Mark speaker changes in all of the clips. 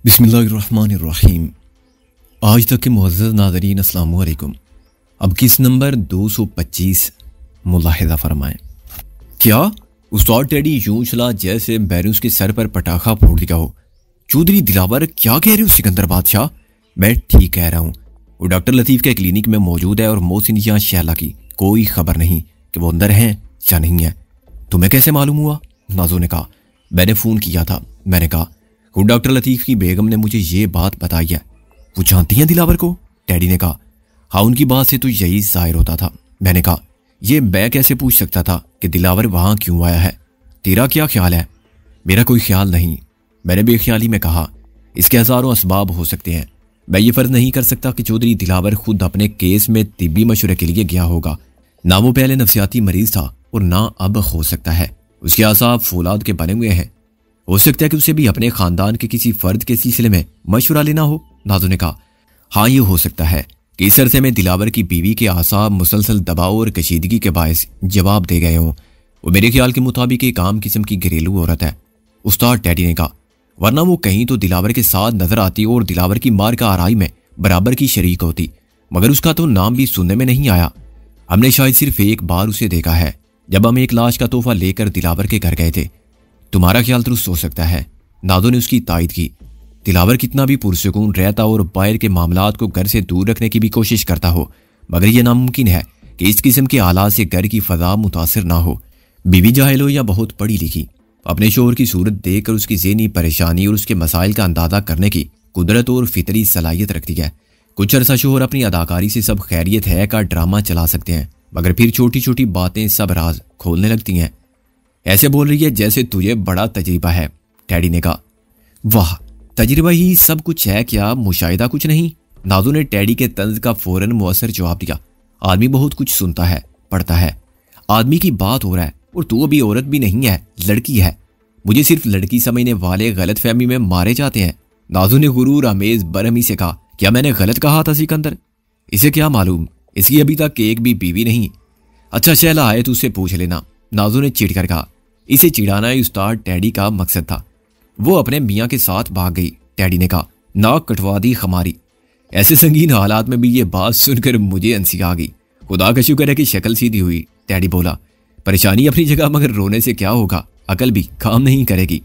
Speaker 1: बिस्मिल्लाहिर्रहमानिर्रहीम। आज तक के मुअज़्ज़ज़ नाज़रीन अस्सलामु अलैकुम। अब किस नंबर 225 मुलाहिज़ा फरमाएं। क्या उस्ताद टेडी यूं चला जैसे मैंने उसके सर पर पटाखा फोड़ दिया हो। चौधरी दिलावर क्या कह रहे हो सिकंदर बादशाह? मैं ठीक कह रहा हूँ। वो डॉक्टर लतीफ़ के क्लिनिक में मौजूद है और मोहसिन या शैला की कोई खबर नहीं कि वो अंदर हैं या नहीं है। तुम्हें कैसे मालूम हुआ? नाजो ने कहा। मैंने फ़ोन किया था। मैंने कहा वो डॉक्टर लतीफ़ की बेगम ने मुझे ये बात बताई है। वो जानती हैं दिलावर को? टेडी ने कहा। हाँ, उनकी बात से तो यही जाहिर होता था। मैंने कहा ये मैं कैसे पूछ सकता था कि दिलावर वहाँ क्यों आया है? तेरा क्या ख्याल है? मेरा कोई ख्याल नहीं, मैंने बेख्याली में कहा। इसके हज़ारों असबाब हो सकते हैं। मैं ये फ़र्ज़ नहीं कर सकता कि चौधरी दिलावर खुद अपने केस में तिब्बी मशवरे के लिए गया होगा। ना वो पहले नफ्सियाती मरीज था और ना अब हो सकता है। उसके आसाब फौलाद के बने हुए हैं। हो सकता है कि उसे भी अपने खानदान के किसी फर्द के सिलसिले में मशवरा लेना हो। नाजो ने कहा। हाँ, ये हो सकता है कि इस अरसे में दिलावर की बीवी के आसाब मुसलसल दबाव और कशीदगी के बायस जवाब दे गए हों। वो मेरे ख्याल के मुताबिक एक आम किस्म की घरेलू औरत है, उस्ताद टेडी ने कहा। वरना वो कहीं तो दिलावर के साथ नजर आती और दिलावर की मार का आराई में बराबर की शरीक होती, मगर उसका तो नाम भी सुनने में नहीं आया। हमने शायद सिर्फ एक बार उसे देखा है, जब हम एक लाश का तोहफा लेकर दिलावर के घर गए थे। तुम्हारा ख्याल दुरुस्त हो सकता है, नादो ने उसकी तायद की। दिलावर कितना भी पुरसुकून रहता और बाहर के मामलात को घर से दूर रखने की भी कोशिश करता हो, मगर यह नामुमकिन है कि इस किस्म के हालात से घर की फजा मुतासिर ना हो। बीवी जाहिल हो या बहुत पढ़ी लिखी, अपने शोहर की सूरत देखकर उसकी ज़हनी परेशानी और उसके मसाइल का अंदाजा करने की कुदरत और फितरी सलाहियत रखती है। कुछ अरसा शोहर अपनी अदाकारी से सब खैरियत है का ड्रामा चला सकते हैं, मगर फिर छोटी छोटी बातें सब राज खोलने लगती हैं। ऐसे बोल रही है जैसे तुझे बड़ा तजर्बा है, टेडी ने कहा। वाह, तजर्बा ही सब कुछ है क्या, मुशाहिदा कुछ नहीं? नाजो ने टेडी के तंज का फौरन मुअस्सर जवाब दिया। आदमी बहुत कुछ सुनता है, पढ़ता है। आदमी की बात हो रहा है और तू अभी औरत भी नहीं है, लड़की है। मुझे सिर्फ लड़की समझने वाले गलत फहमी में मारे जाते हैं। नाजो ने गुरूर आमेज बरहमी से कहा। क्या मैंने गलत कहा था सिकंदर? इसे क्या मालूम, इसकी अभी तक एक भी बीवी नहीं। अच्छा शैला आए तो उससे पूछ लेना, नाजो ने चिढ़कर कहा। इसे चिढ़ाना ही उस्ताद टेडी का मकसद था। वो अपने मियाँ के साथ भाग गई, टेडी ने कहा। नाक कटवा दी खमारी। ऐसे संगीन हालात में भी ये बात सुनकर मुझे हंसी आ गई। खुदा का शुक्र है कि शक्ल सीधी हुई, टेडी बोला। परेशानी अपनी जगह, मगर रोने से क्या होगा, अकल भी काम नहीं करेगी।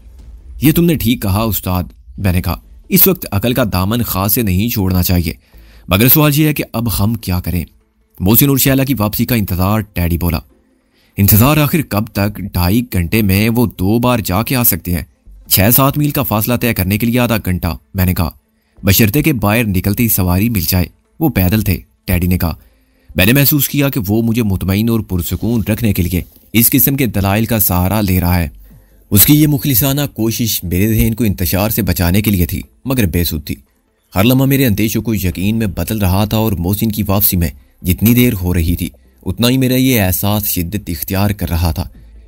Speaker 1: ये तुमने ठीक कहा उस्ताद, मैंने कहा। इस वक्त अकल का दामन खास से नहीं छोड़ना चाहिए, मगर सवाल यह है कि अब हम क्या करें? मोहसिन और शैला की वापसी का इंतजार, टेडी बोला। इंतजार आखिर कब तक? 2.5 घंटे में वो 2 बार जाके आ सकते हैं। 6-7 मील का फासला तय करने के लिए आधा घंटा, मैंने कहा। बशर्ते के बाहर निकलती सवारी मिल जाए। वो पैदल थे, टेडी ने कहा। मैंने महसूस किया कि वो मुझे मुतमईन और पुरसुकून रखने के लिए इस किस्म के दलाइल का सहारा ले रहा है। उसकी ये मुखलिसाना कोशिश मेरे ज़हन को इंतशार से बचाने के लिए थी, मगर बेसुध थी। हर लम्हा मेरे अंदेशों को यकीन में बदल रहा था और मोहसिन की वापसी में जितनी देर हो रही थी, उतना ही मेरा ये एहसास शिद्दत इख्तियार कर रहा था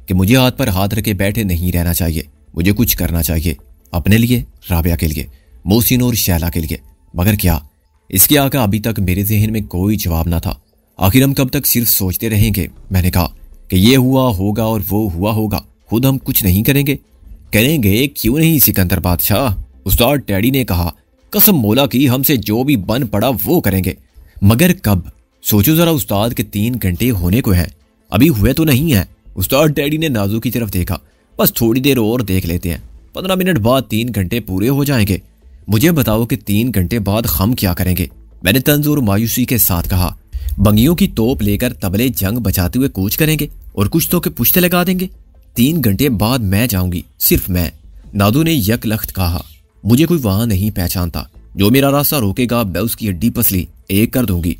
Speaker 1: कि मुझे हाथ पर हाथ रखे बैठे नहीं रहना चाहिए। मुझे कुछ करना चाहिए, अपने लिए, राबिया के लिए, मोहसिन और शैला के लिए। मगर क्या? इसके आगे अभी तक मेरे जहन में कोई जवाब ना था। आखिर हम कब तक सिर्फ सोचते रहेंगे? मैंने कहा कि ये हुआ होगा और वो हुआ होगा, खुद हम कुछ नहीं करेंगे। करेंगे, क्यों नहीं सिकंदर बादशाह, उस्ताद टेडी ने कहा। कसम मौला की, हमसे जो भी बन पड़ा वो करेंगे, मगर कब? सोचो जरा, उस्ताद के 3 घंटे होने को हैं, अभी हुए तो नहीं है। उस्ताद टेडी ने नाजो की तरफ देखा। बस थोड़ी देर और देख लेते हैं, 15 मिनट बाद 3 घंटे पूरे हो जाएंगे। मुझे बताओ कि 3 घंटे बाद हम क्या करेंगे? मैंने तंज और मायूसी के साथ कहा। बंगियों की तोप लेकर तबले जंग बचाते हुए कूच करेंगे और कुछ तो के पुश्ते लगा देंगे। 3 घंटे बाद मैं जाऊंगी, सिर्फ मैं, नादो ने यकलख्त कहा। मुझे कोई वहां नहीं पहचानता। जो मेरा रास्ता रोकेगा मैं उसकी हड्डी पसली एक कर दूंगी।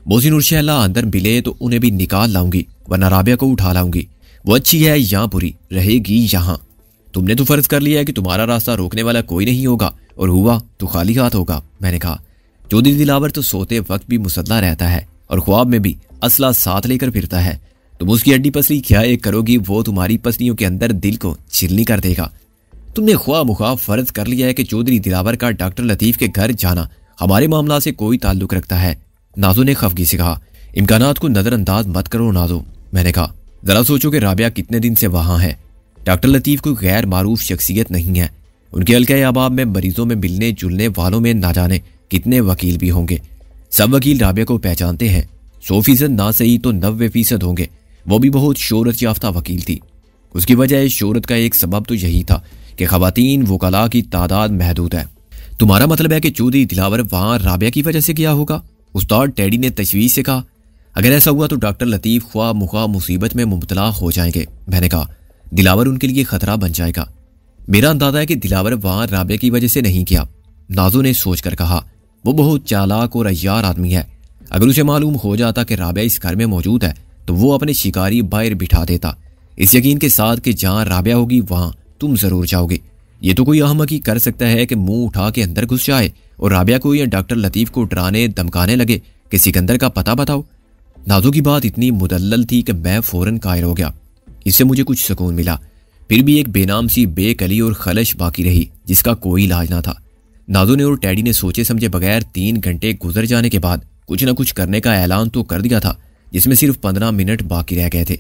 Speaker 1: मोहसिन और शैला अंदर मिले तो उन्हें भी निकाल लाऊंगी, वरना राबिया को उठा लाऊंगी। वो अच्छी है या बुरी, रहेगी यहाँ। तुमने तो फर्ज कर लिया है कि तुम्हारा रास्ता रोकने वाला कोई नहीं होगा, और हुआ तो खाली हाथ होगा, मैंने कहा। चौधरी दिलावर तो सोते वक्त भी मुसल्ला रहता है और ख्वाब में भी असला साथ लेकर फिरता है। तुम उसकी हड्डी पसली क्या एक करोगी, वो तुम्हारी पसलियों के अंदर दिल को छिलनी कर देगा। तुमने ख्वाब मुख्वाब फर्ज कर लिया है कि चौधरी दिलावर का डॉक्टर लतीफ़ के घर जाना हमारे मामला से कोई ताल्लुक रखता है, नाजो ने खफगी से कहा। इम्कानात को नज़रअंदाज मत करो नाजो, मैंने कहा। जरा सोचो कि राबिया कितने दिन से वहां है। डॉक्टर लतीफ़ कोई गैर मारूफ शख्सियत नहीं है। उनके हल्के अहबाब में मरीजों में मिलने जुलने वालों में ना जाने कितने वकील भी होंगे। सब वकील राबिया को पहचानते हैं। 100% ना सही तो 90% होंगे। वो भी बहुत शोहरत याफ्ता वकील थी। उसकी वजह इस शोहरत का एक सबब तो यही था कि खवातीन वकला की तादाद महदूद है। तुम्हारा मतलब है कि चौधरी दिलावर वहां राबिया की वजह से गया होगा? उस्ताद टेडी ने तशवीश से कहा। अगर ऐसा हुआ तो डॉक्टर लतीफ़ ख्वाह मुखा मुसीबत में मुब्तला हो जाएंगे। मैंने कहा, दिलावर उनके लिए खतरा बन जाएगा। मेरा अंदाजा है कि दिलावर वहां राबिया की वजह से नहीं गया। नाजो ने सोचकर कहा, वो बहुत चालाक और अय्यार आदमी है। अगर उसे मालूम हो जाता कि राबिया इस घर में मौजूद है तो वो अपने शिकारी बाहर बिठा देता, इस यकीन के साथ कि जहां राबिया होगी वहां तुम जरूर जाओगे। ये तो कोई अहमक ही कर सकता है कि मुंह उठा के अंदर घुस जाए और राबिया को या डॉक्टर लतीफ़ को डराने धमकाने लगे कि सिकंदर का पता बताओ। नाजो की बात इतनी मुदल्लल थी कि मैं फौरन कायल हो गया। इससे मुझे कुछ सुकून मिला। फिर भी एक बेनाम सी बेकली और खलश बाकी रही जिसका कोई इलाज ना था। नाजो ने और टैडी ने सोचे समझे बगैर 3 घंटे गुजर जाने के बाद कुछ न कुछ करने का ऐलान तो कर दिया था, जिसमें सिर्फ 15 मिनट बाकी रह गए थे।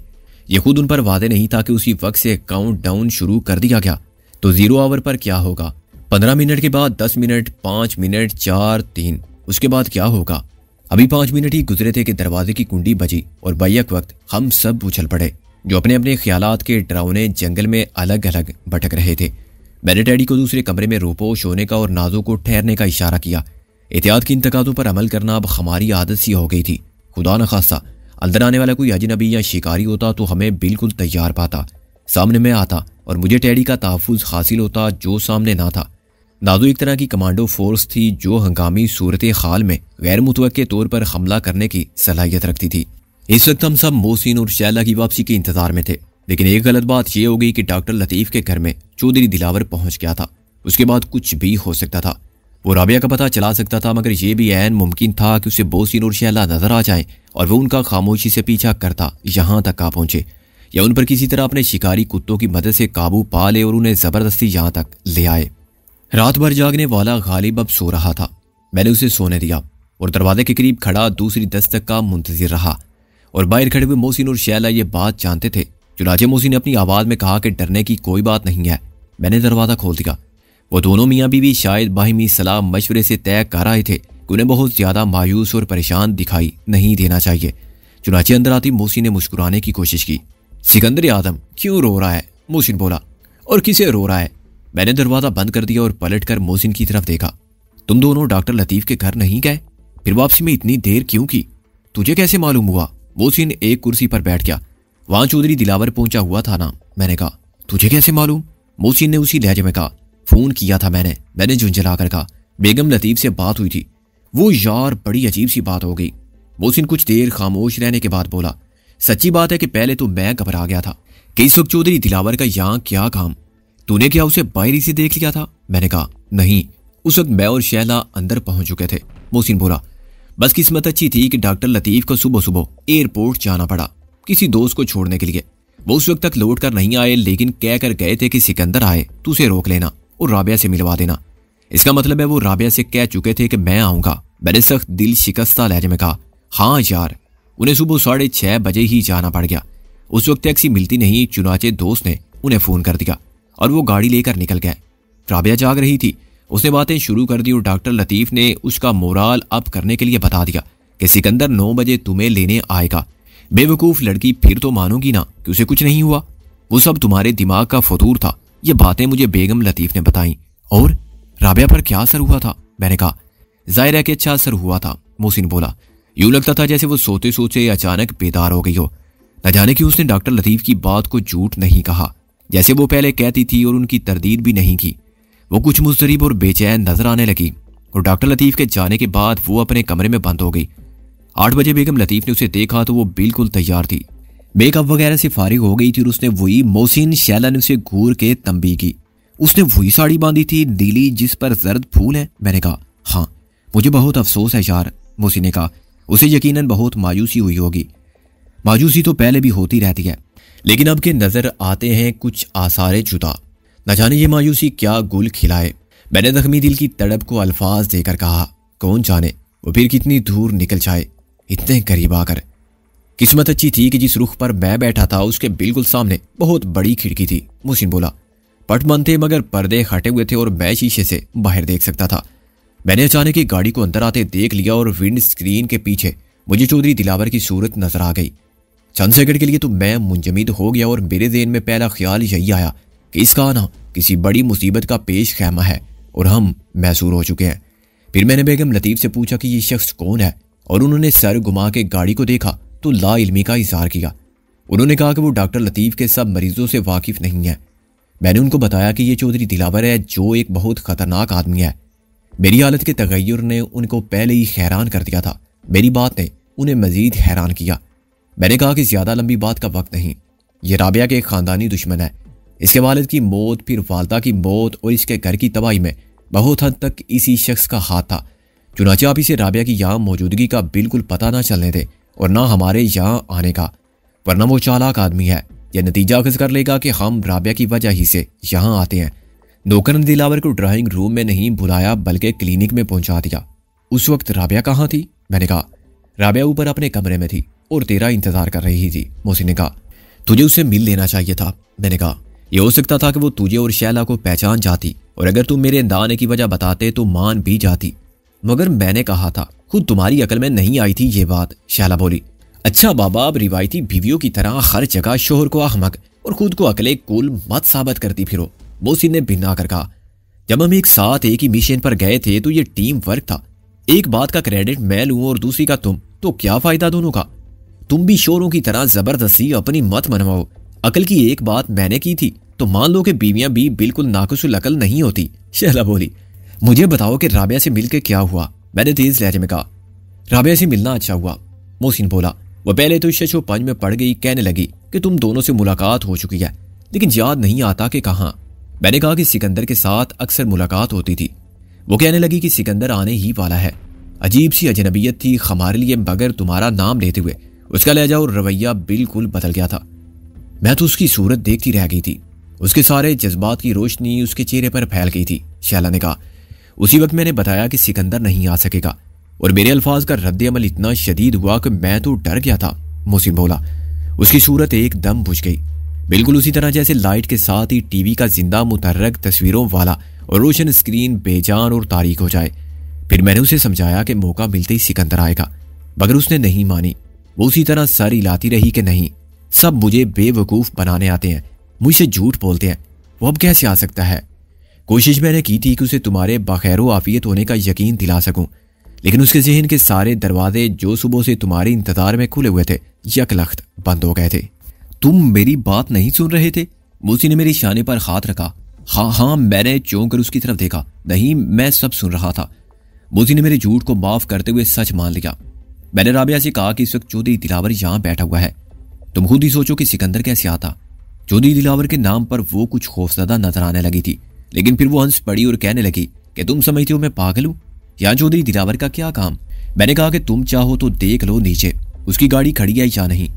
Speaker 1: ये खुद उन पर वादे नहीं था कि उसी वक्त से काउंट डाउन शुरू कर दिया गया तो 0 आवर पर क्या होगा। 15 मिनट के बाद 10 मिनट, 5 मिनट, 4, 3, उसके बाद क्या होगा? अभी 5 मिनट ही गुजरे थे कि दरवाजे की कुंडी बजी और बैक वक्त हम सब उछल पड़े जो अपने अपने ख्यालात के डरावने जंगल में अलग अलग भटक रहे थे। मैंने टैडी को दूसरे कमरे में रोपोश होने का और नाजो को ठहरने का इशारा किया। एहतियात की इन तकाज़ों पर अमल करना अब हमारी आदत सी हो गई थी। खुदा न खासा अंदर आने वाला कोई अजनबी या शिकारी होता तो हमें बिल्कुल तैयार पाता, सामने में आता और मुझे टैडी का तहफ़्फ़ुज़ हासिल होता जो सामने ना था। नाजो एक तरह की कमांडो फोर्स थी जो हंगामी सूरत हाल में गैर मुतवक्के तौर पर हमला करने की सलाहियत रखती थी। इस वक्त हम सब मोहसिन और शैला की वापसी के इंतजार में थे, लेकिन एक गलत बात यह हो गई कि डॉक्टर लतीफ़ के घर में चौधरी दिलावर पहुंच गया था। उसके बाद कुछ भी हो सकता था। वो राबिया का पता चला सकता था, मगर यह भी ऐन मुमकिन था कि उसे मोहसिन और शैला नजर आ जाए और वो उनका खामोशी से पीछा करता यहाँ तक आ पहुंचे या उन पर किसी तरह अपने शिकारी कुत्तों की मदद से काबू पा ले और उन्हें जबरदस्ती यहाँ तक ले आए। रात भर जागने वाला गालिब अब सो रहा था। मैंने उसे सोने दिया और दरवाजे के करीब खड़ा दूसरी दस्तक का मुंतजिर रहा और बाहर खड़े हुए मोहसिन और शैला ये बात जानते थे। चुनाचे मोहसिन ने अपनी आवाज में कहा कि डरने की कोई बात नहीं है। मैंने दरवाजा खोल दिया। वो दोनों मियाँ बीवी शायद बाहिमी सलाह मशवरे से तय कर आए थे कि उन्हें बहुत ज्यादा मायूस और परेशान दिखाई नहीं देना चाहिए। चुनाचे अंदर आती मोहसिन ने मुस्कुराने की कोशिश की। सिकंदर आदम क्यों रो रहा है? मोहसिन बोला। और किसे रो रहा है? मैंने दरवाजा बंद कर दिया और पलटकर मोहसिन की तरफ देखा। तुम दोनों डॉक्टर लतीफ़ के घर नहीं गए? फिर वापसी में इतनी देर क्यों की? तुझे कैसे मालूम हुआ? मोहसिन एक कुर्सी पर बैठ गया। वहां चौधरी दिलावर पहुंचा हुआ था ना? मैंने कहा। तुझे कैसे मालूम? मोहसिन ने उसी लहजे में कहा। फोन किया था मैंने झुंझला कर कहा। बेगम लतीफ़ से बात हुई थी। वो यार बड़ी अजीब सी बात हो गई। मोहसिन कुछ देर खामोश रहने के बाद बोला। सच्ची बात है कि पहले तो मैं घबरा गया था कि इस वक्त चौधरी दिलावर का यहाँ क्या काम। तूने क्या उसे बाहर से देख लिया था? मैंने कहा नहीं, उस वक्त मैं और शैला अंदर पहुंच चुके थे। मोहसिन बोला। बस किस्मत अच्छी थी कि डॉक्टर लतीफ़ को सुबह सुबह एयरपोर्ट जाना पड़ा किसी दोस्त को छोड़ने के लिए। वो उस वक्त तक लौट कर नहीं आए, लेकिन कह कर गए थे कि सिकंदर आए तो उसे रोक लेना और राबिया से मिलवा देना। इसका मतलब है वो राबिया से कह चुके थे कि मैं आऊंगा। मैंने सख्त दिल शिकस्ता लहजे में कहा। हाँ यार, उन्हें सुबह 6:30 बजे ही जाना पड़ गया। उस वक्त टैक्सी मिलती नहीं, चुनाचे दोस्त ने उन्हें फोन कर दिया और वो गाड़ी लेकर निकल गए। राबिया जाग रही थी। उसने बातें शुरू कर दी और डॉक्टर लतीफ़ ने उसका मोराल अप करने के लिए बता दिया कि सिकंदर 9 बजे तुम्हें लेने आएगा। बेवकूफ़ लड़की, फिर तो मानोगी ना कि उसे कुछ नहीं हुआ। वो सब तुम्हारे दिमाग का फतूर था। ये बातें मुझे बेगम लतीफ़ ने बताई। और राबिया पर क्या असर हुआ था? मैंने कहा। जाहिर है कि अच्छा असर हुआ था, मोहसिन बोला। यूं लगता था जैसे वो सोते सोते अचानक बेदार हो गई हो। न जाने कि उसने डॉक्टर लतीफ़ की बात को झूठ नहीं कहा जैसे वो पहले कहती थी और उनकी तरदीद भी नहीं की। वो कुछ मुस्तरिब और बेचैन नजर आने लगी और डॉक्टर लतीफ़ के जाने के बाद वो अपने कमरे में बंद हो गई। 8 बजे बेगम लतीफ़ ने उसे देखा तो वो बिल्कुल तैयार थी, मेकअप वगैरह से फारिग हो गई थी और उसने वही मोहसिन शैला ने उसे घूर के तंबी की। उसने वही साड़ी बांधी थी नीली जिस पर जर्द फूल है? मैंने कहा। हाँ, मुझे बहुत अफसोस है यार, मोहसिन ने कहा। उसे यकीनन बहुत मायूसी हुई होगी। मायूसी तो पहले भी होती रहती है, लेकिन अब के नजर आते हैं कुछ आसारे जुदा। न जाने ये मायूसी क्या गुल खिलाए। मैंने जख्मी दिल की तड़प को अल्फाज देकर कहा। कौन जाने वो फिर कितनी दूर निकल जाए, इतने करीब आकर। किस्मत अच्छी थी कि जिस रुख पर मैं बैठा था उसके बिल्कुल सामने बहुत बड़ी खिड़की थी, मोहसिन बोला। पट बंद थे मगर पर्दे हटे हुए थे और मैं शीशे से बाहर देख सकता था। मैंने अचानक ही गाड़ी को अंदर आते देख लिया और विंड स्क्रीन के पीछे मुझे चौधरी दिलावर की सूरत नजर आ गई। चंद सेकंड के लिए तो मैं मुंजमद हो गया और मेरे ज़हन में पहला ख्याल यही आया कि इसका आना किसी बड़ी मुसीबत का पेश खैमा है और हम मैसूर हो चुके हैं। फिर मैंने बेगम लतीफ़ से पूछा कि ये शख्स कौन है और उन्होंने सर घुमा के गाड़ी को देखा तो ला इल्मी का इज़हार किया। उन्होंने कहा कि वो डॉक्टर लतीफ़ के सब मरीजों से वाकिफ़ नहीं है। मैंने उनको बताया कि ये चौधरी दिलावर है जो एक बहुत ख़तरनाक आदमी है। मेरी हालत के तगय्युर ने उनको पहले ही हैरान कर दिया था। मेरी बात ने उन्हें मजीद हैरान किया। मैंने कहा कि ज़्यादा लंबी बात का वक्त नहीं, ये राबिया के एक ख़ानदानी दुश्मन है। इसके वालिद की मौत, फिर वालदा की मौत और इसके घर की तबाही में बहुत हद तक इसी शख्स का हाथ था। चुनांचे आप इसे राबिया की यहाँ मौजूदगी का बिल्कुल पता ना चलने दे और ना हमारे यहाँ आने का, वरना वो चालाक आदमी है। यह नतीजा अखज़ कर लेगा कि हम राबिया की वजह ही से यहाँ आते हैं। नौकर ने दिलावर को ड्राइंग रूम में नहीं बुलाया बल्कि क्लिनिक में पहुंचा दिया। उस वक्त राबिया कहाँ थी? मैंने कहा राबिया ऊपर अपने कमरे में थी और तेरा इंतजार कर रही थी। मोहसिन ने कहा तुझे उससे मिल लेना चाहिए था। मैंने कहा यह हो सकता था कि वो तुझे और शैला को पहचान जाती और अगर तुम मेरे ना आने की वजह बताते तो मान भी जाती, मगर मैंने कहा था खुद तुम्हारी अकल में नहीं आई थी ये बात। शैला बोली अच्छा बाबा, अब रिवायती बीवियों की तरह हर जगह शोहर को अहमक और खुद को अकले कुल मत साबित करती फिरो। मोहसिन ने भिन्ना कर कहा जब हम एक साथ एक ही मिशन पर गए थे तो ये टीम वर्क था। एक बात का क्रेडिट मैं लूं और दूसरी का तुम, तो क्या फायदा दोनों का? तुम भी शोरों की तरह जबरदस्ती अपनी मत मनवाओ। अकल की एक बात मैंने की थी तो मान लो कि बीवियां भी बिल्कुल नाकुसुल अकल नहीं होती। शैला बोली मुझे बताओ कि राबिया से मिलकर क्या हुआ? मैंने तेज लहजे में कहा राबिया से मिलना अच्छा हुआ। मोहसिन बोला वो पहले तो शशो पंज में पड़ गई, कहने लगी कि तुम दोनों से मुलाकात हो चुकी है लेकिन याद नहीं आता कि कहाँ। मैंने कहा कि सिकंदर के साथ अक्सर मुलाकात होती थी। वो कहने लगी कि सिकंदर आने ही वाला है। अजीब सी अजनबियत थी हमारे लिए, मगर तुम्हारा नाम लेते हुए उसका लहजा और रवैया बिल्कुल बदल गया था। मैं तो उसकी सूरत देखती रह गई थी, उसके सारे जज्बात की रोशनी उसके चेहरे पर फैल गई थी। शैला ने कहा उसी वक्त मैंने बताया कि सिकंदर नहीं आ सकेगा और मेरे अल्फाज का रद्द अमल इतना शदीद हुआ कि मैं तो डर गया था। मोहसिन बोला उसकी सूरत एकदम बुझ गई, बिल्कुल उसी तरह जैसे लाइट के साथ ही टीवी का जिंदा मुतहर्रक तस्वीरों वाला और रोशन स्क्रीन बेजान और तारीक हो जाए। फिर मैंने उसे समझाया कि मौका मिलते ही सिकंदर आएगा, मगर उसने नहीं मानी। वो उसी तरह सर हिलाती रही कि नहीं, सब मुझे बेवकूफ़ बनाने आते हैं, मुझसे झूठ बोलते हैं, वो अब कैसे आ सकता है। कोशिश मैंने की थी कि उसे तुम्हारे बखैरो आफियत होने का यकीन दिला सकूं, लेकिन उसके जहन के सारे दरवाजे जो सुबह से तुम्हारे इंतजार में खुले हुए थे यकलख्त बंद हो गए थे। तुम मेरी बात नहीं सुन रहे थे? मोहसिन ने मेरी शाने पर हाथ रखा। हाँ, मैंने चौंक कर उसकी तरफ देखा। नहीं, मैं सब सुन रहा था। मोहसिन ने मेरे झूठ को माफ करते हुए सच मान लिया। मैंने राबिया से कहा कि इस वक्त चौधरी दिलावर यहाँ बैठा हुआ है, तुम खुद ही सोचो कि सिकंदर कैसे आता। चौधरी दिलावर के नाम पर वो कुछ खौफजदा नजर आने लगी थी, लेकिन फिर वो हंस पड़ी और कहने लगी कि तुम समझते हो मैं पागल हूँ? यहाँ चौधरी दिलावर का क्या काम? मैंने कहा कि तुम चाहो तो देख लो नीचे उसकी गाड़ी खड़ी है या नहीं।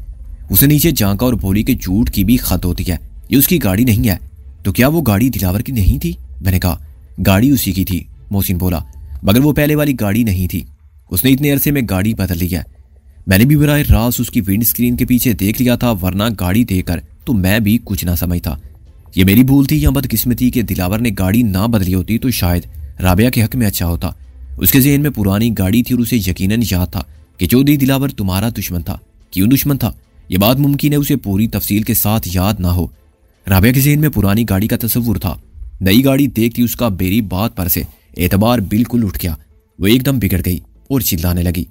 Speaker 1: उसे नीचे झांका और बोली कि झूठ की भी खत होती है, ये उसकी गाड़ी नहीं है। तो क्या वो गाड़ी दिलावर की नहीं थी? मैंने कहा गाड़ी उसी की थी। मोहसिन बोला मगर वो पहले वाली गाड़ी नहीं थी, उसने इतने अरसे में गाड़ी बदल ली है। मैंने भी बराह रास्त उसकी विंड स्क्रीन के पीछे देख लिया था, वरना गाड़ी देखकर तो मैं भी कुछ ना समझता। ये मेरी भूल थी या बदकिस्मती कि दिलावर ने गाड़ी ना बदली होती तो शायद राबिया के हक में अच्छा होता। उसके ज़हन में पुरानी गाड़ी थी और उसे यकीनन याद था कि चौधरी दिलावर तुम्हारा दुश्मन था। क्यों दुश्मन था? यह बात मुमकिन है उसे पूरी तफसील के साथ याद ना हो। राबिया के ज़हन में पुरानी गाड़ी का तस्वुर था। नई गाड़ी देखती उसका मेरी बात पर से एतबार बिल्कुल उठ गया। वो एकदम बिगड़ गई और चिल्लाने लगी,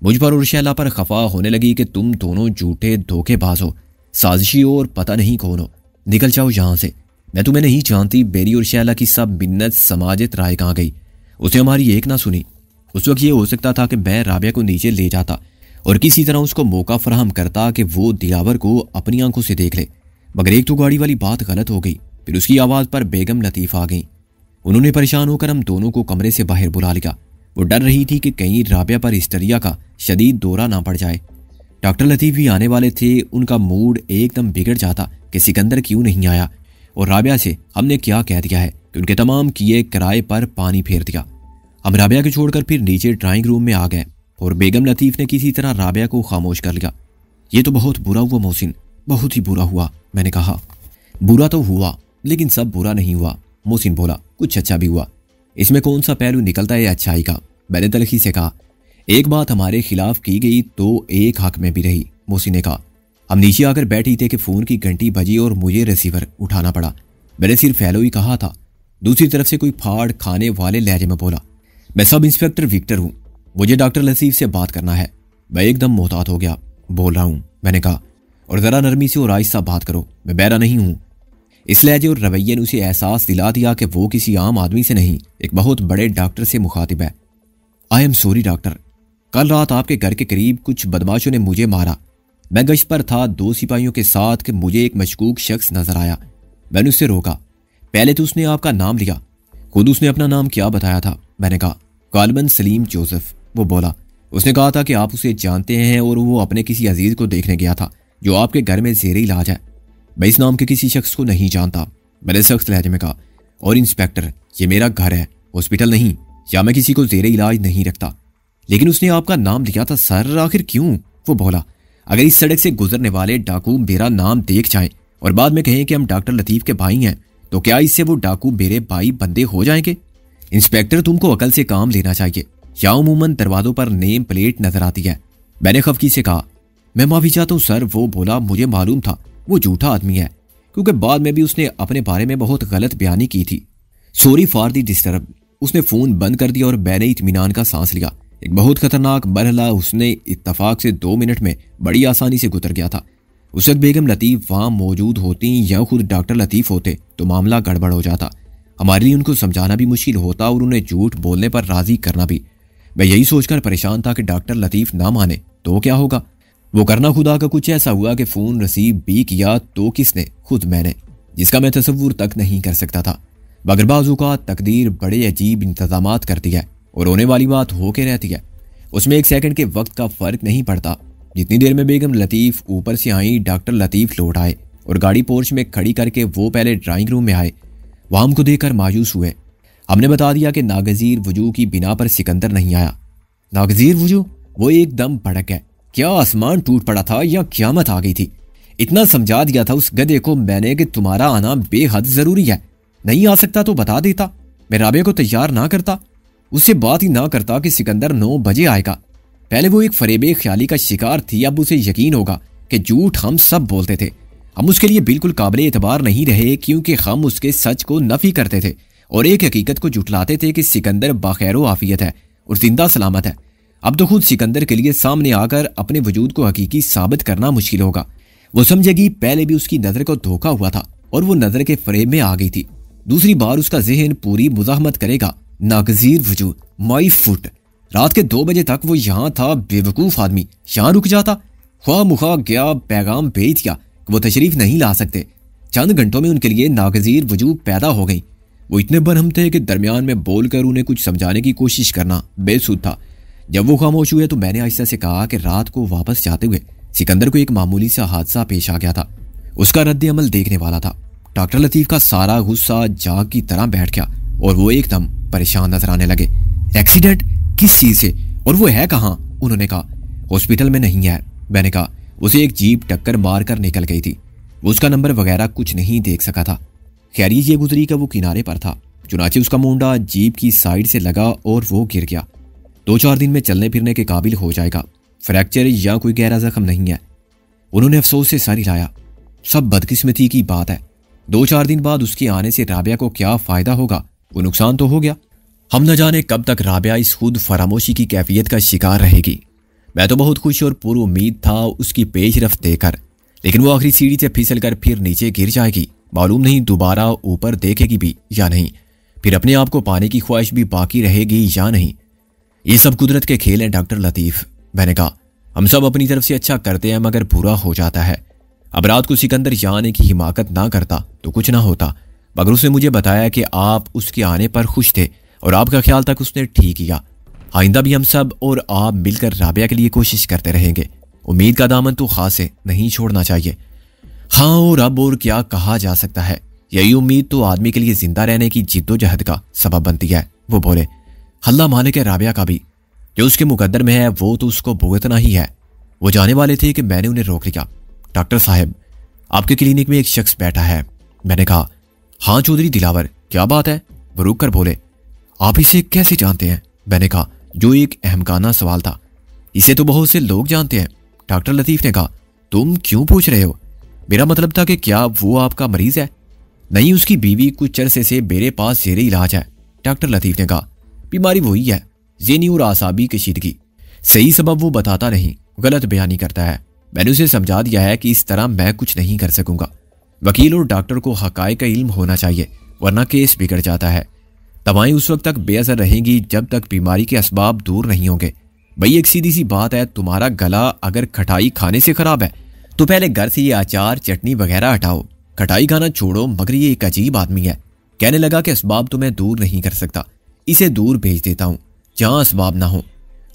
Speaker 1: मुझ पर और शैला पर खफा होने लगी कि तुम दोनों झूठे धोखेबाज हो, साजिशी हो और पता नहीं कौन हो। निकल जाओ यहाँ से, मैं तुम्हें नहीं जानती। बेरी और शैला की सब मिन्नत समाजत राय कहाँ गई? उसे हमारी एक ना सुनी। उस वक्त ये हो सकता था कि मैं राबिया को नीचे ले जाता और किसी तरह उसको मौका फराहम करता कि वो दिलावर को अपनी आंखों से देख ले, मगर एक तो गाड़ी वाली बात गलत हो गई। फिर उसकी आवाज़ पर बेगम लतीफ़ आ गई। उन्होंने परेशान होकर हम दोनों को कमरे से बाहर बुला लिया। वो डर रही थी कि कहीं राबिया पर हिस्टेरिया का शदीद दौरा ना पड़ जाए। डॉक्टर लतीफ़ भी आने वाले थे। उनका मूड एकदम बिगड़ जाता कि सिकंदर क्यों नहीं आया और राबिया से हमने क्या कह दिया है कि उनके तमाम किए किराए पर पानी फेर दिया। हम राबिया को छोड़कर फिर नीचे ड्राइंग रूम में आ गए और बेगम लतीफ़ ने किसी तरह राबिया को खामोश कर लिया। ये तो बहुत बुरा हुआ मोहसिन, बहुत ही बुरा हुआ। मैंने कहा बुरा तो हुआ, लेकिन सब बुरा नहीं हुआ। मोहसिन बोला, कुछ अच्छा भी हुआ। इसमें कौन सा पहलू निकलता है अच्छाई का? मैंने तलखी से कहा। एक बात हमारे खिलाफ की गई तो एक हक में भी रही। मोहसिन ने कहा। हम नीचे आकर बैठी थे कि फोन की घंटी बजी और मुझे रिसीवर उठाना पड़ा। मैंने सिर्फ हेलो ही कहा था। दूसरी तरफ से कोई फाड़ खाने वाले लहजे में बोला, मैं सब इंस्पेक्टर विक्टर हूं, मुझे डॉक्टर लतीफ से बात करना है। मैं एकदम मोहतात हो गया। बोल रहा हूं, मैंने कहा, और जरा नरमी से और आहिस्ता बात करो, मैं बहरा नहीं हूं। इस लहजे और रवैये ने उसे एहसास दिला दिया कि वो किसी आम आदमी से नहीं, एक बहुत बड़े डॉक्टर से मुखातिब है। आई एम सॉरी डॉक्टर, कल रात आपके घर के करीब कुछ बदमाशों ने मुझे मारा। मैं गश्त पर था 2 सिपाहियों के साथ कि मुझे एक मशकूक शख्स नजर आया। मैंने उससे रोका। पहले तो उसने आपका नाम लिया। खुद उसने अपना नाम क्या बताया था? मैंने कहा, गालिबन सलीम जोसेफ। वो बोला, उसने कहा था कि आप उसे जानते हैं और वो अपने किसी अजीज को देखने गया था जो आपके घर में ज़ेरे इलाज है। मैं इस नाम के किसी शख्स को नहीं जानता। मैंने सख्त लहजे में कहा, और इंस्पेक्टर, ये मेरा घर है, हॉस्पिटल नहीं, या मैं किसी को ज़ेरे इलाज नहीं रखता। लेकिन उसने आपका नाम लिया था सर, आखिर क्यों? वो बोला, अगर इस सड़क से गुजरने वाले डाकू मेरा नाम देख जाएं और बाद में कहें कि हम डॉक्टर लतीफ के भाई हैं, तो क्या इससे वो डाकू मेरे भाई बंदे हो जाएंगे? इंस्पेक्टर, तुमको अकल से काम लेना चाहिए। या उमूमन दरवाजों पर नेम प्लेट नजर आती है। मैंने खफकी से कहा, मैं माफी चाहता हूँ सर। वो बोला, मुझे मालूम था वो झूठा आदमी है, क्योंकि बाद में भी उसने अपने बारे में बहुत गलत बयानी की थी। Sorry for the disturb. उसने फोन बंद कर दिया और मैंने इत्मीनान का सांस लिया। एक बहुत खतरनाक मरहला उसने इत्तफाक से 2 मिनट में बड़ी आसानी से गुजर गया था। उस वक्त बेगम लतीफ वहां मौजूद होती या खुद डॉक्टर लतीफ होते तो मामला गड़बड़ हो जाता। हमारे लिए उनको समझाना भी मुश्किल होता और उन्हें झूठ बोलने पर राजी करना भी। मैं यही सोचकर परेशान था कि डॉक्टर लतीफ ना माने तो क्या होगा। वो करना खुदा का कुछ ऐसा हुआ कि फोन रिसीव भी किया तो किसने? खुद मैंने, जिसका मैं तसव्वुर तक नहीं कर सकता था। मगर बाज़ औक़ात तकदीर बड़े अजीब इंतज़ामात करती है और होने वाली बात हो के रहती है। उसमें 1 सेकंड के वक्त का फर्क नहीं पड़ता। जितनी देर में बेगम लतीफ ऊपर से आई, डॉक्टर लतीफ लौट आए और गाड़ी पोर्च में खड़ी करके वो पहले ड्राइंग रूम में आए। वहां हमको देखकर मायूस हुए। हमने बता दिया कि नागजीर वजू की बिना पर सिकंदर नहीं आया। नागजीर वजू? वो एकदम भड़क गए। क्या आसमान टूट पड़ा था या क़यामत आ गई थी? इतना समझा दिया था उस गधे को मैंने कि तुम्हारा आना बेहद जरूरी है। नहीं आ सकता तो बता देता, मैं राबिया को तैयार ना करता, उससे बात ही ना करता कि सिकंदर 9 बजे आएगा। पहले वो एक फरेबे ख्याली का शिकार थी, अब उसे यकीन होगा कि झूठ हम सब बोलते थे। हम उसके लिए बिल्कुल काबिल एतबार नहीं रहे, क्योंकि हम उसके सच को नफी करते थे और एक हकीकत को जुटलाते थे कि सिकंदर बाखैरो आफियत है और जिंदा सलामत है। अब तो खुद सिकंदर के लिए सामने आकर अपने वजूद को हकीकी साबित करना मुश्किल होगा। वो समझेगी पहले भी उसकी नजर को धोखा हुआ था और वो नजर के फरेब में आ गई थी। दूसरी बार उसका जहन पूरी मुजाहमत करेगा। नागजीर वजूद, माई फुट। रात के 2 बजे तक वो यहाँ था। बेवकूफ आदमी यहाँ रुक जाता। ख्वाह मुखा गया, पैगाम भेज दिया वो तशरीफ नहीं ला सकते। चंद घंटों में उनके लिए नागजीर वजूद पैदा हो गई। वो इतने बरहम थे कि दरमियान में बोलकर उन्हें कुछ समझाने की कोशिश करना बेसुध था। जब वो खामोश हुए तो मैंने आहिस्ता से कहा कि रात को वापस जाते हुए सिकंदर को एक मामूली सा हादसा पेश आ गया था। उसका रद्द अमल देखने वाला था। डॉक्टर लतीफ का सारा गुस्सा जाग की तरह बैठ गया और वो एकदम परेशान नजर आने लगे। एक्सीडेंट? किस चीज से? और वो है कहाँ? उन्होंने कहा, हॉस्पिटल में नहीं है। मैंने कहा, उसे एक जीप टक्कर मार कर निकल गई थी। वो उसका नंबर वगैरह कुछ नहीं देख सका था। खैरियत ये गुजरी कि वो किनारे पर था, चुनाचे उसका मुंडा जीप की साइड से लगा और वो गिर गया। 2-4 दिन में चलने फिरने के काबिल हो जाएगा। फ्रैक्चर या कोई गहरा जख्म नहीं है। उन्होंने अफसोस से सर हिलाया। सब बदकिस्मती की बात है। 2-4 दिन बाद उसके आने से राबिया को क्या फायदा होगा? वो नुकसान तो हो गया। हम न जाने कब तक राबिया इस खुद फरामोशी की कैफियत का शिकार रहेगी। मैं तो बहुत खुश और पूरी उम्मीद था उसकी पेशरफ्त देकर, लेकिन वो आखिरी सीढ़ी से फिसल कर फिर नीचे गिर जाएगी। मालूम नहीं दोबारा ऊपर देखेगी भी या नहीं, फिर अपने आप को पाने की ख्वाहिश भी बाकी रहेगी या नहीं। ये सब कुदरत के खेल हैं डॉक्टर लतीफ। मैंने कहा, हम सब अपनी तरफ से अच्छा करते हैं मगर बुरा हो जाता है। अब रात को सिकंदर यहाँ आने की हिमाकत ना करता तो कुछ ना होता, मगर उसने मुझे बताया कि आप उसके आने पर खुश थे और आपका ख्याल तक उसने ठीक किया। आइंदा भी हम सब और आप मिलकर राबिया के लिए कोशिश करते रहेंगे। उम्मीद का दामन तो खास है, नहीं छोड़ना चाहिए। हाँ, और अब और क्या कहा जा सकता है। यही उम्मीद तो आदमी के लिए जिंदा रहने की जिद्दोजहद का सबब बनती है। वो बोले, अल्लाह मालिक है राबिया का भी, जो उसके मुकद्दर में है वो तो उसको भुगतना ही है। वो जाने वाले थे कि मैंने उन्हें रोक लिया। डॉक्टर साहब, आपके क्लिनिक में एक शख्स बैठा है। मैंने कहा, हाँ चौधरी दिलावर, क्या बात है? वो रुक कर बोले। आप इसे कैसे जानते हैं? मैंने कहा, जो एक अहमकाना सवाल था। इसे तो बहुत से लोग जानते हैं। डॉक्टर लतीफ ने कहा। तुम क्यों पूछ रहे हो? मेरा मतलब था कि क्या वो आपका मरीज है? नहीं, उसकी बीवी कुछ अरसे से मेरे पास जेरे इलाज है। डॉक्टर लतीफ ने कहा। बीमारी वही है, ज़हनी और आसाबी कशीदगी। सही सबब वो बताता नहीं, गलत बयानी करता है। मैंने उसे समझा दिया है कि इस तरह मैं कुछ नहीं कर सकूंगा। वकील और डॉक्टर को हकायक का इल्म होना चाहिए, वरना केस बिगड़ जाता है। दवाएं उस वक्त तक बेअसर रहेंगी जब तक बीमारी के असबाब दूर नहीं होंगे। भाई एक सीधी सी बात है, तुम्हारा गला अगर खटाई खाने से खराब है तो पहले घर से ये अचार चटनी वगैरह हटाओ। खटाई खाना छोड़ो, मगर ये एक अजीब आदमी है। कहने लगा कि असबाब तो मैं दूर नहीं कर सकता, इसे दूर भेज देता हूँ जहां असबाब ना हो।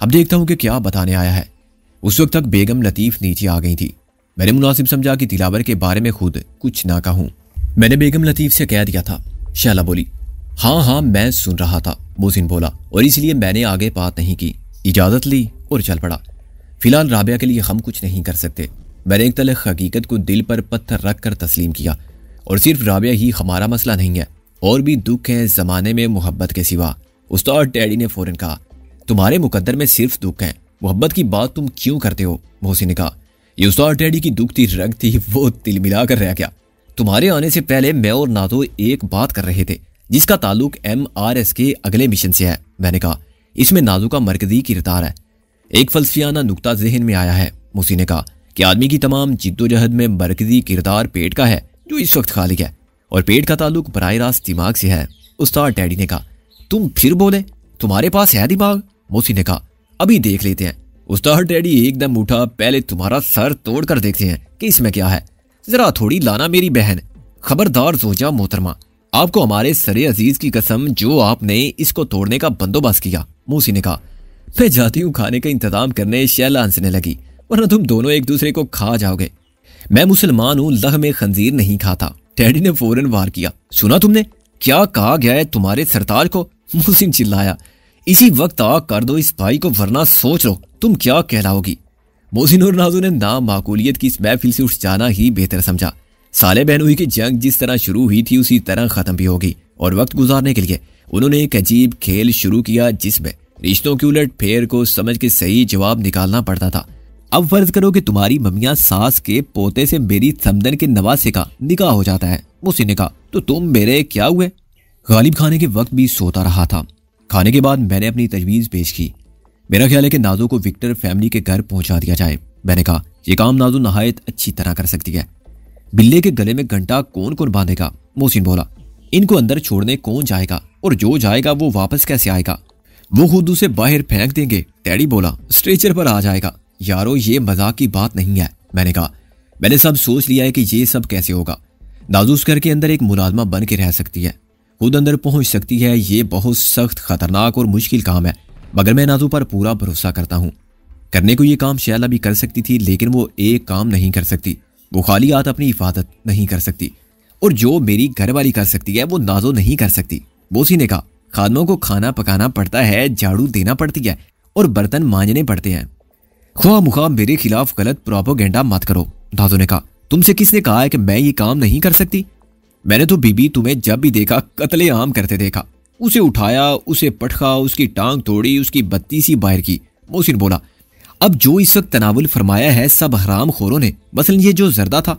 Speaker 1: अब देखता हूं कि क्या बताने आया है। उस वक्त तक बेगम लतीफ नीचे आ गई थी। मैंने मुनासिब समझा कि दिलावर के बारे में खुद कुछ ना कहूं। मैंने बेगम लतीफ से कह दिया था। शैला बोली, हाँ हाँ मैं सुन रहा था। मोहसिन बोला, और इसलिए मैंने आगे बात नहीं की, इजाजत ली और चल पड़ा। फिलहाल राबिया के लिए हम कुछ नहीं कर सकते। मैंने एक तलख हकीकत को दिल पर पत्थर रख कर तस्लीम किया, और सिर्फ राबिया ही हमारा मसला नहीं है, और भी दुख है जमाने में मोहब्बत के सिवा। उस्ताद डैडी ने फौरन कहा, तुम्हारे मुकद्दर में सिर्फ दुख है, मोहब्बत की बात तुम क्यों करते हो? मोहसिन ने कहा, ये उस्ताद डैडी की दुख थी, रग थी, वो तिल मिला कर रह गया। तुम्हारे आने से पहले मैं और नादो एक बात कर रहे थे जिसका ताल्लुक MRS के अगले मिशन से है। मैंने कहा, इसमें नादो का मरकजी किरदार है। एक फलसफियाना नुक्ता जहन में आया है। मोहसिन ने कहा कि आदमी की तमाम जिद्दोजहद में मरकजी किरदार पेट का है, जो इस वक्त खाली है, और पेट का ताल्लुक बराह रास्त दिमाग से है। उस्ताद डैडी ने कहा, तुम फिर बोले, तुम्हारे पास है दिमाग? मोहसिन ने कहा, अभी देख लेते हैं। उस्ताद डैडी एकदम उठा, पहले तुम्हारा सर तोड़ कर देखते हैं कि इसमें क्या है। जरा थोड़ी लाना मेरी बहन। खबरदार जोजा मोहतरमा, आपको हमारे सरे अजीज की कसम, जो आपने इसको तोड़ने का बंदोबस्त किया। मोहसिन ने कहा, मैं जाती हूँ खाने का इंतजाम करने। शैला हंसने लगी, वरना तुम दोनों एक दूसरे को खा जाओगे। मैं मुसलमान हूँ, लह में खंजीर नहीं खाता। डैडी ने फौरन वार किया, सुना तुमने क्या कहा गया है तुम्हारे सरताज को? मोहसिन चिल्लाया, इसी वक्त आग कर दो इस भाई को, वरना सोच लो तुम क्या कहलाओगी। मोहसिन और नाजू ने नामाकूलियत की इस महफिल से उठ जाना ही बेहतर समझा। साले बहनोई की जंग जिस तरह शुरू हुई थी उसी तरह खत्म भी होगी, और वक्त गुजारने के लिए उन्होंने एक अजीब खेल शुरू किया जिसमें रिश्तों की उलट फेर को समझ के सही जवाब निकालना पड़ता था। अब फर्ज करो कि तुम्हारी ममिया सास के पोते से मेरी समदन के नवासे का निकाह हो जाता है। मोहसिन ने कहा, तो तुम मेरे क्या हुए? गालिब खाने के वक्त भी सोता रहा था। खाने के बाद मैंने अपनी तजवीज़ पेश की। मेरा ख्याल है कि नाजो को विक्टर फैमिली के घर पहुंचा दिया जाए। मैंने कहा, यह काम नाजो नहायत अच्छी तरह कर सकती है। बिल्ले के गले में घंटा कौन कौन बांधेगा? मोहसिन बोला, इनको अंदर छोड़ने कौन जाएगा, और जो जाएगा वो वापस कैसे आएगा? वो खुद उसे बाहर फेंक देंगे। डैडी बोला, स्ट्रेचर पर आ जाएगा। यारो ये मजाक की बात नहीं है। मैंने कहा, मैंने सब सोच लिया है कि ये सब कैसे होगा। नाजो उस घर के अंदर एक मुलाजमा बन के रह सकती है, खुद अंदर पहुंच सकती है। ये बहुत सख्त, खतरनाक और मुश्किल काम है, मगर मैं नाजो पर पूरा भरोसा करता हूँ। करने को ये काम शैला भी कर सकती थी, लेकिन वो एक काम नहीं कर सकती। वो खाली हाथ अपनी हिफाजत नहीं कर सकती, और जो मेरी घरवाली कर सकती है वो नाजो नहीं कर सकती। मोहसिन ने कहा, खानों को खाना पकाना पड़ता है, झाड़ू देना पड़ती है, और बर्तन मांजने पड़ते हैं। ख्वाह मुख्वाह मेरे खिलाफ गलत प्रोपेगेंडा मत करो। नाजो ने कहा, तुमसे किसने कहा है कि मैं ये काम नहीं कर सकती? मैंने तो बीबी तुम्हें जब भी देखा कत्ले आम करते देखा। उसे उठाया, उसे पटखा, उसकी टांग तोड़ी, उसकी बत्ती सी बाहर की। मोहसिन बोला, अब जो इस वक्त तनावुल फरमाया है सब हराम खोरों ने। मसलन ये जो जर्दा था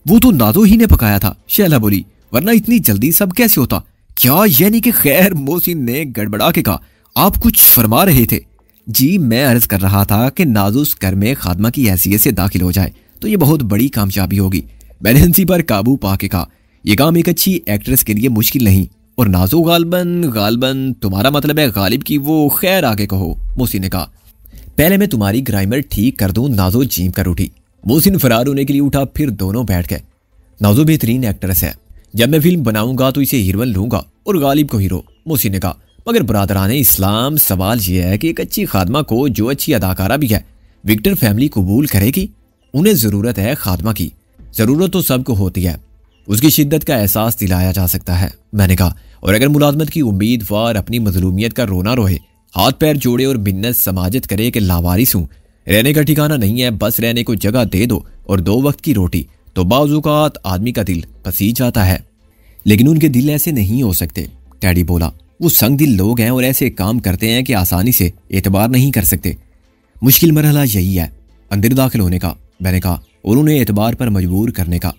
Speaker 1: वो तो नाजो ही ने पकाया था। शैला बोली, वरना इतनी जल्दी सब कैसे होता? क्या यानी कि? खैर, मोहसिन ने गड़बड़ा के कहा, आप कुछ फरमा रहे थे? जी, मैं अर्ज कर रहा था कि नाजो उस घर में खादमा की हैसियत से दाखिल हो जाए तो ये बहुत बड़ी कामयाबी होगी। मैंने हंसी पर काबू पा के कहा, यह काम एक अच्छी एक्ट्रेस के लिए मुश्किल नहीं, और नाजो गालबन तुम्हारा मतलब है गालिब की वो? खैर आगे कहो। मोहसिन ने कहा, पहले मैं तुम्हारी ग्रामर ठीक कर दूं। नाजो जीम कर उठी। मोहसिन फरार होने के लिए उठा, फिर दोनों बैठ गए। नाजो बेहतरीन एक्ट्रेस है, जब मैं फिल्म बनाऊंगा तो इसे हीरोइन लूंगा और गालिब को हीरो। मोहसिन ने कहा, मगर बरादराने इस्लाम, सवाल यह है कि एक अच्छी खादमा को, जो अच्छी अदाकारा भी है, विक्टर फैमिली कबूल करेगी? उन्हें जरूरत है खादमा की। जरूरत तो सबको होती है, उसकी शिद्दत का एहसास दिलाया जा सकता है। मैंने कहा, और अगर मुलाजमत की उम्मीदवार अपनी मजलूमियत का रोना रोए, हाथ पैर जोड़े और मिन्नत समाजत करे कि लावारिस हूं, रहने का ठिकाना नहीं है, बस रहने को जगह दे दो और 2 वक्त की रोटी, तो बाज़ औक़ात आदमी का दिल पसीज जाता है। लेकिन उनके दिल ऐसे नहीं हो सकते। टैडी बोला, वो संग दिल लोग हैं और ऐसे काम करते हैं कि आसानी से एतबार नहीं कर सकते। मुश्किल मरहला यही है, अंदर दाखिल होने का, मैंने कहा, और उन्हें एतबार पर मजबूर करने का।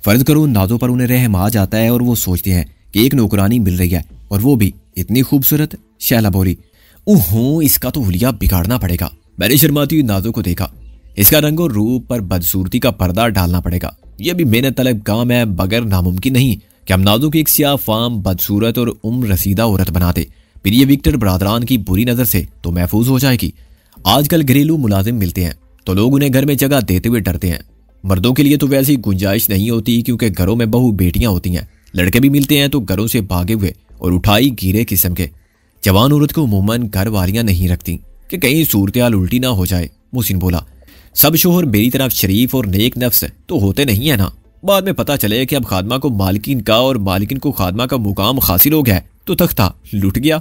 Speaker 1: फर्ज करो उन नाजों पर उन्हें रहम आ जाता है और वो सोचते हैं कि एक नौकरानी मिल रही है और वो भी इतनी खूबसूरत। शैला बोली, ओहो, इसका तो हुलिया बिगाड़ना पड़ेगा। मैंने शर्माती हुई नाजों को देखा। इसका रंग और रूप पर बदसूरती का पर्दा डालना पड़ेगा। यह भी मेहनत तलब काम है, बगैर नामुमकिन नहीं कि हम नाजों की एक सियाह फाम बदसूरत और उम्र रसीदा औरत बनाते। फिर ये विक्टर बरादरान की बुरी नजर से तो महफूज हो जाएगी। आजकल घरेलू मुलाजिम मिलते हैं तो लोग उन्हें घर में जगह देते हुए डरते हैं। मर्दों के लिए तो वैसी गुंजाइश नहीं होती क्योंकि घरों में बहू बेटियां होती हैं। लड़के भी मिलते हैं तो घरों से भागे हुए और उठाई गिरे किस्म के। जवान औरत को उमूमन घर वालियां नहीं रखती कि कहीं सूरत हाल उल्टी ना हो जाए। मोहसिन बोला, सब शोहर मेरी तरफ शरीफ और नेक नफ्स तो होते नहीं है ना। बाद में पता चले कि अब खादमा को मालकिन का और मालकिन को खादमा का मुकाम हासिल हो गया तो तख्ता लुट गया।